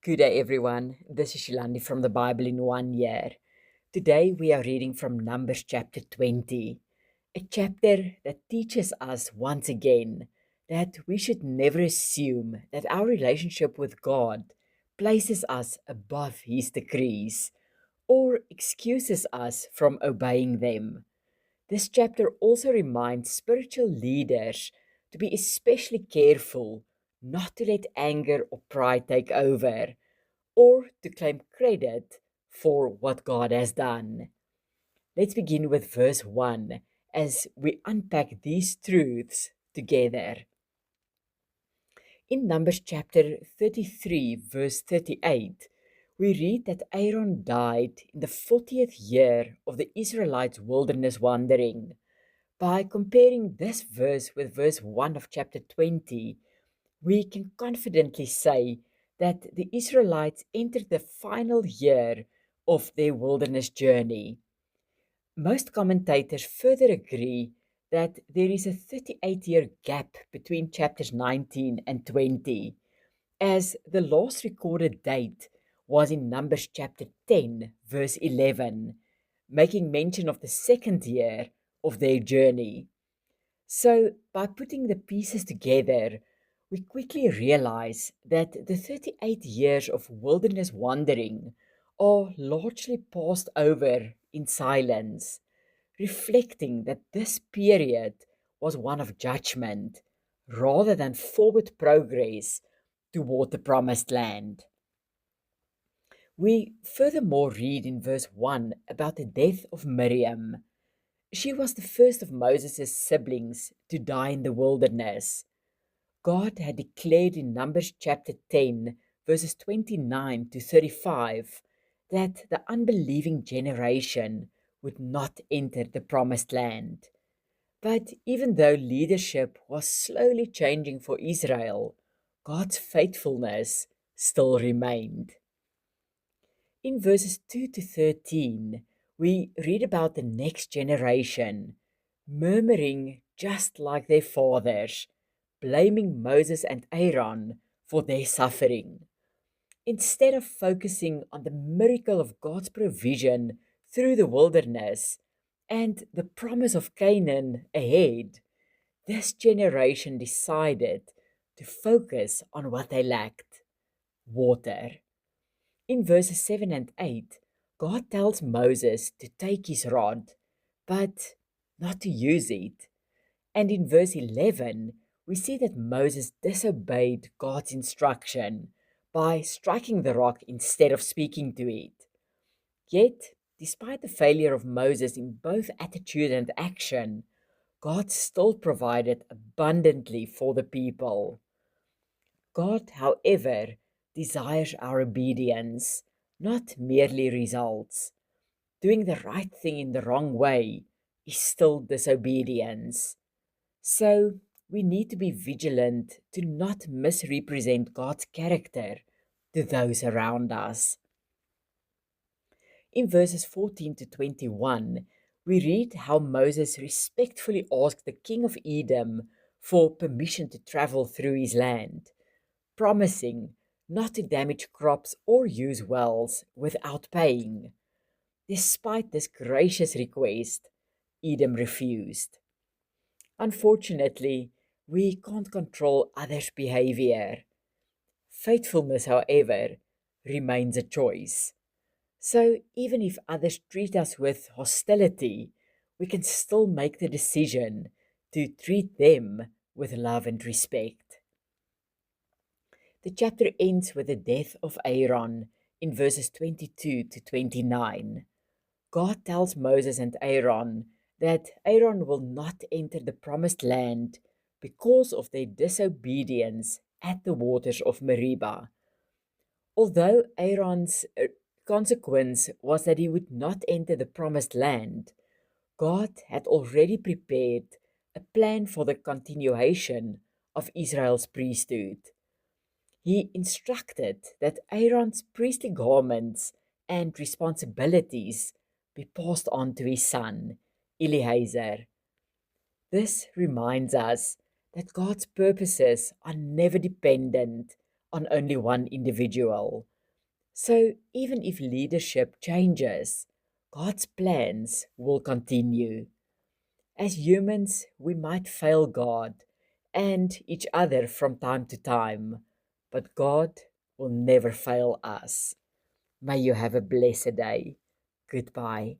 Good day, everyone. This is Shilandi from the Bible in 1 Year. Today we are reading from Numbers chapter 20, a chapter that teaches us once again that we should never assume that our relationship with God places us above His decrees or excuses us from obeying them. This chapter also reminds spiritual leaders to be especially careful not to let anger or pride take over or to claim credit for what God has done. Let's begin with verse 1 as we unpack these truths together. In Numbers chapter 33, verse 38, we read that Aaron died in the 40th year of the Israelites' wilderness wandering. By comparing this verse with verse 1 of chapter 20, we can confidently say that the Israelites entered the final year of their wilderness journey. Most commentators further agree that there is a 38-year gap between chapters 19 and 20, as the last recorded date was in Numbers chapter 10, verse 11, making mention of the second year of their journey. So, by putting the pieces together, we quickly realize that the 38 years of wilderness wandering are largely passed over in silence, reflecting that this period was one of judgment rather than forward progress toward the promised land. We furthermore read in verse 1 about the death of Miriam. She was the first of Moses' siblings to die in the wilderness. God had declared in Numbers chapter 10, verses 29 to 35, that the unbelieving generation would not enter the promised land. But even though leadership was slowly changing for Israel, God's faithfulness still remained. In verses 2 to 13, we read about the next generation murmuring just like their fathers, blaming Moses and Aaron for their suffering. Instead of focusing on the miracle of God's provision through the wilderness and the promise of Canaan ahead, this generation decided to focus on what they lacked: water. In verses 7 and 8, God tells Moses to take his rod, but not to use it. And in verse 11, we see that Moses disobeyed God's instruction by striking the rock instead of speaking to it. Yet, despite the failure of Moses in both attitude and action, God still provided abundantly for the people. God, however, desires our obedience, not merely results. Doing the right thing in the wrong way is still disobedience. So, we need to be vigilant to not misrepresent God's character to those around us. In verses 14 to 21, we read how Moses respectfully asked the king of Edom for permission to travel through his land, promising not to damage crops or use wells without paying. Despite this gracious request, Edom refused. Unfortunately, we can't control others' behavior. Faithfulness, however, remains a choice. So even if others treat us with hostility, we can still make the decision to treat them with love and respect. The chapter ends with the death of Aaron in verses 22 to 29. God tells Moses and Aaron that Aaron will not enter the promised land because of their disobedience at the waters of Meribah. Although Aaron's consequence was that he would not enter the promised land, God had already prepared a plan for the continuation of Israel's priesthood. He instructed that Aaron's priestly garments and responsibilities be passed on to his son, Eleazar. This reminds us that God's purposes are never dependent on only one individual, So even if leadership changes, God's plans will continue. As humans, we might fail God and each other from time to time, but God will never fail us. May you have a blessed day. Goodbye.